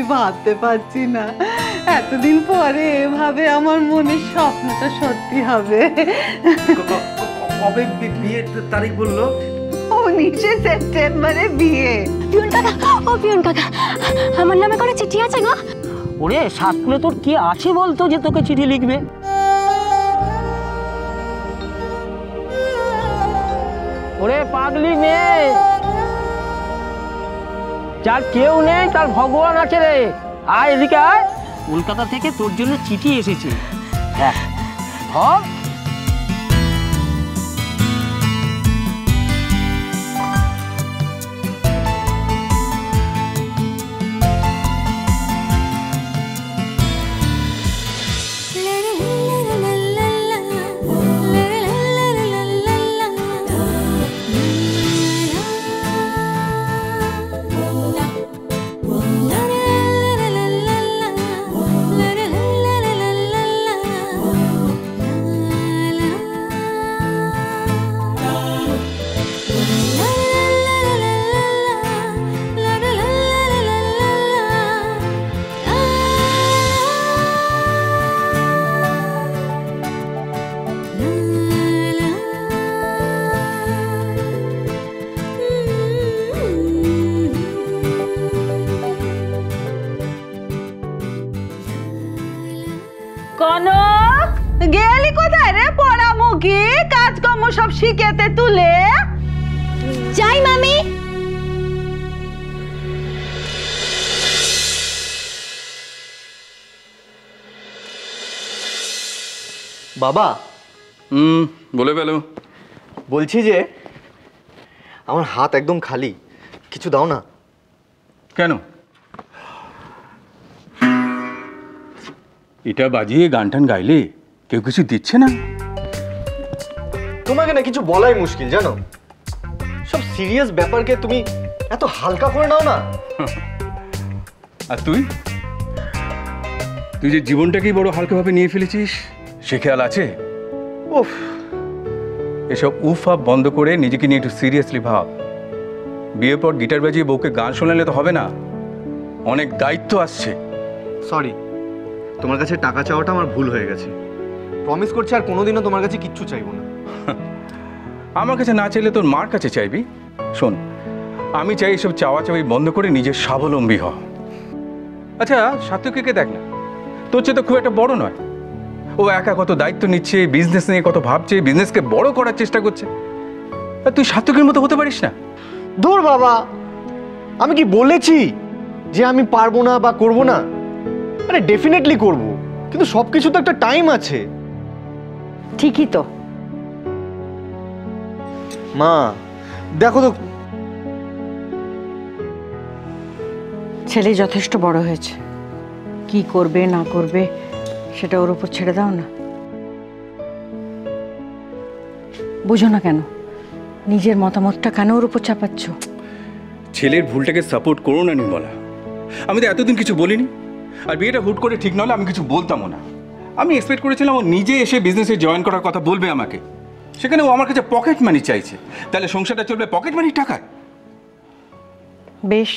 আমি ভাবতে পারছি না এতদিন পরে এভাবে আমার মনের স্বপ্নটা সত্যি হবে। কবে বিয়ের তারিখ বললো? 19শে সেপ্টেম্বরে বিয়ে। পিয়ন কাকা, ও পিয়ন কাকা, আমার নামে করে চিঠি আছে গো? ওরে সাতকুলে তোর কি আছে বলতো যে তোকে চিঠি লিখবে? ওরে পাগলি মেয়ে, যার কেউ নেই তার ভগবান আছে রে। আয় এদিকে আয়, কলকাতা থেকে তোর জন্য চিঠি এসেছে। হ্যাঁ ধর। কনক, গেলি কোথায় রে পড়ামুখী? কাজকর্ম সব শিখেতে তুলে যাই মামি। বাবা। বলে ফেলো। বলছি যে আমার হাত একদম খালি, কিছু দাও না। কেন? এটা বাজিয়ে গান টান গাইলে কেউ কিছু দিচ্ছে না? তোমাকে না কিছু বলাই মুশকিল জানো, সব সিরিয়াস ব্যাপারকে তুমি এত হালকা করে নাও না। আর তুই যে জীবনটাকেই বড় হালকাভাবে নিয়ে ফেলেছিস, সে খেয়াল আছে? উফ, এসব উফ আপ বন্ধ করে নিজেকে নিয়ে একটু সিরিয়াসলি ভাব। বিয়ের পর গিটার বাজিয়ে বউকে গান শোনালে তো হবে না, অনেক দায়িত্ব আসছে। সরি, তোমার কাছে টাকা চাওয়াটা আমার ভুল হয়ে গেছে। প্রমিস করছি আর কোনোদিনও তোমার কাছে কিচ্ছু চাইবো না। আমার কাছে না চাইলে তোর মার কাছে চাইবি। শোন, আমি চাই এসব চাওয়া চাওয়ি বন্ধ করে নিজের স্বাবলম্বী হ। আচ্ছা সাত্বিককে দেখ না, তোর চেয়ে তো খুব একটা বড় নয়। ও একা কত দায়িত্ব নিচ্ছে, বিজনেস নিয়ে কত ভাবছে, বিজনেসকে বড় করার চেষ্টা করছে। আর তুই সাত্বিকের মতো হতে পারিস না? দূর বাবা, আমি কি বলেছি যে আমি পারবো না বা করবো না? আরে ডেফিনেটলি করব, কিন্তু সবকিছু তো একটা টাইম আছে। ঠিকই তো। মা দেখো তো, ছেলে যথেষ্ট বড় হয়েছে, কি করবে না করবে সেটা ওর উপর ছেড়ে দাও না। বুঝো না কেন, নিজের মতামতটা কেন ওর উপর চাপাচ্ছ? ছেলের ভুলটাকে সাপোর্ট করো না নির্মলা। আমি তো এতদিন কিছু বলিনি, আর বিয়েটা হুট করে ঠিক না হলে আমি কিছু বলতামও না। আমি এক্সপেক্ট করেছিলাম ও নিজে এসে বিজনেসে জয়েন করার কথা বলবে আমাকে, সেখানে ও আমার কাছে পকেট মানি চাইছে। তাহলে সংসারটা চলবে পকেট মানির টাকায়? বেশ,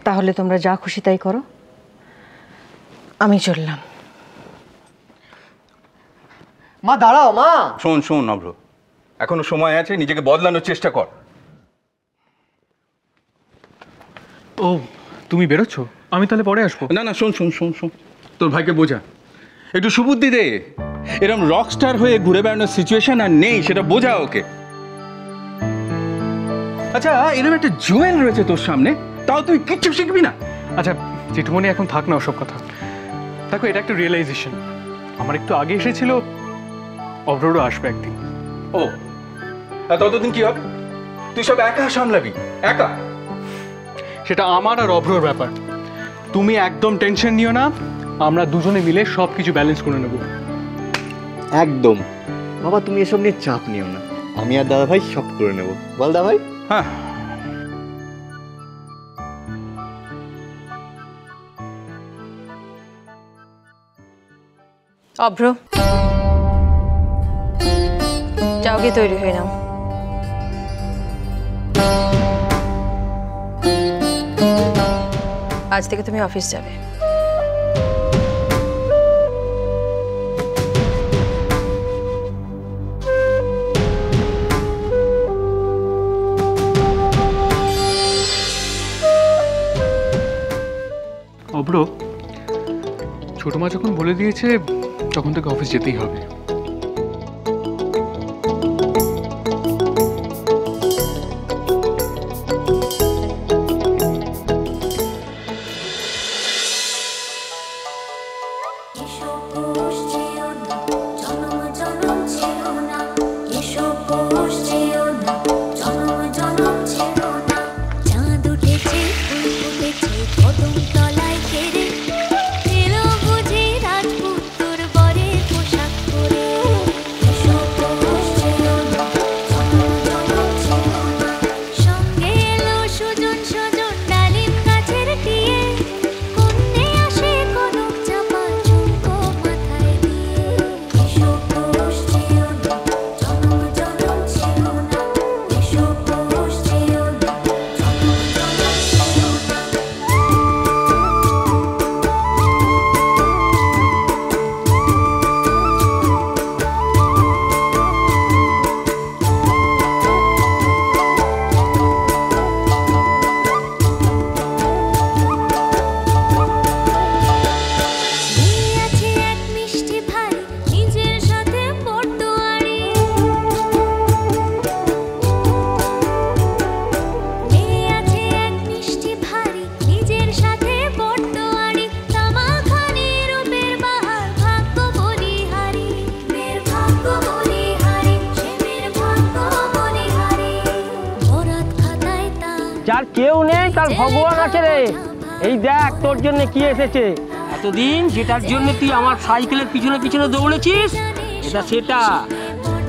তাহলে তোমরা যা খুশি তাই করো, আমি চললাম। মা দাঁড়াও মা। শোন শোন অভ্র, এখনো সময় আছে, নিজেকে বদলানোর চেষ্টা কর। ও তুমি বেরোচ্ছ? আমি তাহলে পরে আসবো। না না, শোন শোন শোন শোন, তোর ভাইকে বোঝা, একটু সুবুদ্ধি দে। এরকম রকস্টার হয়ে ঘুরে বেড়ানোর সিচুয়েশন আর নেই, সেটা বোঝা ওকে। আচ্ছা এরকম একটা জুয়েল রয়েছে তোর সামনে, তাও তুই কিচ্ছু শিখবি না? আচ্ছা জেঠুমনি এখন থাক না ওসব কথা। দেখো এটা একটা রিয়েলাইজেশন, আমার একটু আগে এসেছিল, অবরোডও আসবে একদিন। ও আর ততদিন কি হবে? তুই সব একা সামলাবি, একা? সেটা আমার আর অভ্রর ব্যাপার, তুমি একদম টেনশন নিও না, আমরা দুজনে মিলে সব কিছু ব্যালেন্স করে নেব। একদম বাবা, তুমি এসব নিয়ে চাপ নিও না, আমি আর দাদা ভাই সব করে নেব। বল দাদা ভাই। হ্যাঁ অভ্র, যাও গিয়ে তৈরি হয়ে নাও। আজ থেকে তুমি অফিস যাবে। অব্র, ছোট মা যখন বলে দিয়েছে তখন তোকে অফিস যেতেই হবে। যার কেউ নেই তার ভগবান আছে রে। এই দেখ তোর জন্য কি এসেছে। এতদিন যেটার জন্য তুই আমার সাইকেলের পিছনে পিছনে দৌড়েছিস, এটা সেটা।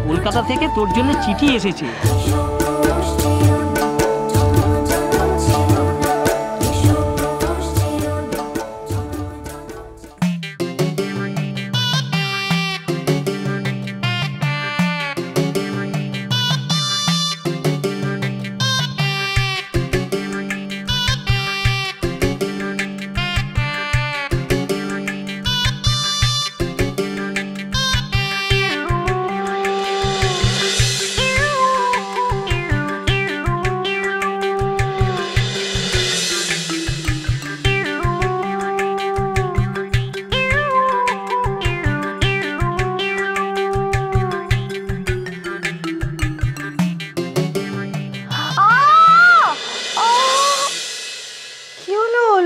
কলকাতা থেকে তোর জন্য চিঠি এসেছে।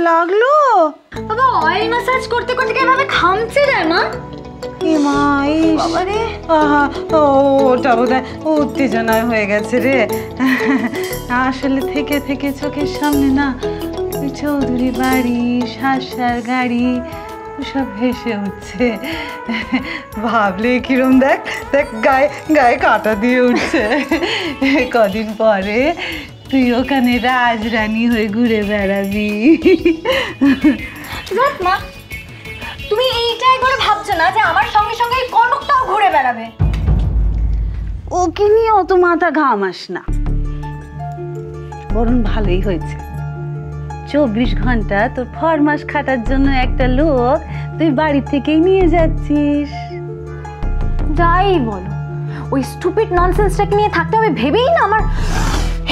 লাগলো বাবা, অয়েল ম্যাসাজ করতে করতে কিভাবে খামচে যায় মা। বাবারে, ওটা বোধহয় উত্তেজনায় হয়ে গেছে রে। আসলে থেকে থেকে চোখের সামনে না চৌধুরী বাড়ি, শাসার গাড়ি সব ভেসে উঠছে। ভাবলে কিরম, দেখ দেখ গায়ে গায়ে কাঁটা দিয়ে উঠছে। কদিন পরে তুই ওখানে রাজরানী হয়ে ঘুরে বেড়াবি। দেখ মা, তুমি এইটাই করে ভাবছো না যে আমার সঙ্গে সঙ্গে এই কনকটাও ঘুরে বেড়াবে? ওকে নিয়ে অত মাথা ঘামাস না, বরং ভালোই হয়েছে। 24 ঘন্টা তোর ফরমাস খাটার জন্য একটা লোক তুই বাড়ি থেকেই নিয়ে যাচ্ছিস। যাই বলো, ওই স্টুপিড ননসেন্সটাকে নিয়ে থাকতে হবে ভেবেই না আমার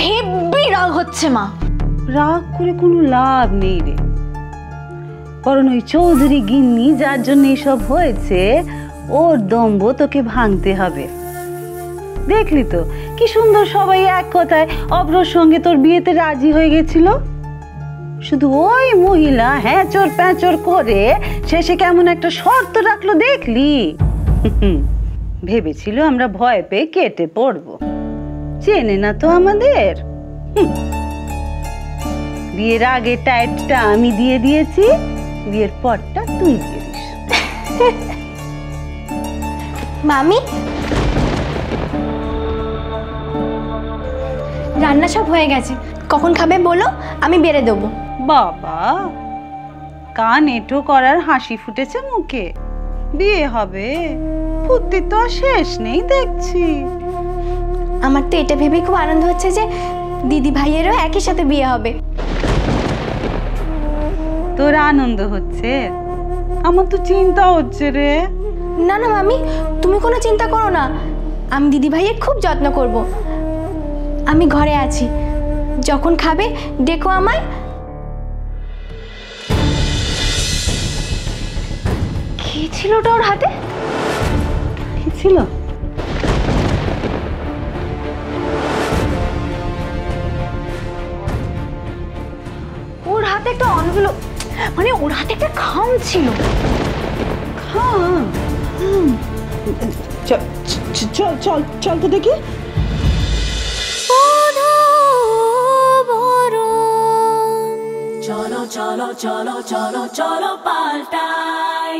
হেব্বি রাগ হচ্ছে মা। রাগ করে কোনো লাভ নেই রে, কারণ ওই চৌধুরী গিন্নি যার জন্য এসব হয়েছে ওর দম্ভ তোকে ভাঙতে হবে। দেখলি তো কি সুন্দর সবাই এক কথায় অব্রর সঙ্গে তোর বিয়েতে রাজি হয়ে গেছিল। শুধু ওই মহিলা হ্যাঁচর প্যাঁচর করে শেষে কেমন একটা শর্ত রাখলো দেখলি। ভেবেছিল আমরা ভয় পেয়ে কেটে পড়বো, চেনে না তো আমাদের। বিয়ের আগে টাইটটা আমি দিয়ে দিয়েছি, বিয়ের পরটা তুই দিয়ে দিস। মামি, রান্না সব হয়ে গেছে, কখন খাবে বলো, আমি বেড়ে দেবো। বাবা, কান এঁটো করার হাসি ফুটেছে মুখে। বিয়ে হবে, ফুর্তি তো আর শেষ নেই দেখছি। আমার তো এটা ভেবে খুব আনন্দ হচ্ছে যে দিদি ভাইয়েরও একই সাথে বিয়ে হবে। তোর আনন্দ হচ্ছে, আমার তো চিন্তা হচ্ছে রে। না না মামি, তুমি কোনো চিন্তা করো না, আমি দিদি ভাইয়ের খুব যত্ন করব। আমি ঘরে আছি, যখন খাবে ডেকো আমায়। কি ছিল ওটা ওর হাতে? কি ছিল? ওর হাতে একটা এনভেলপ, মানে ওর হাতে একটা খাম ছিল। খাম? চল চল চল চল তো দেখি। চলো চলো চলো চলো চলো পাল্টাই।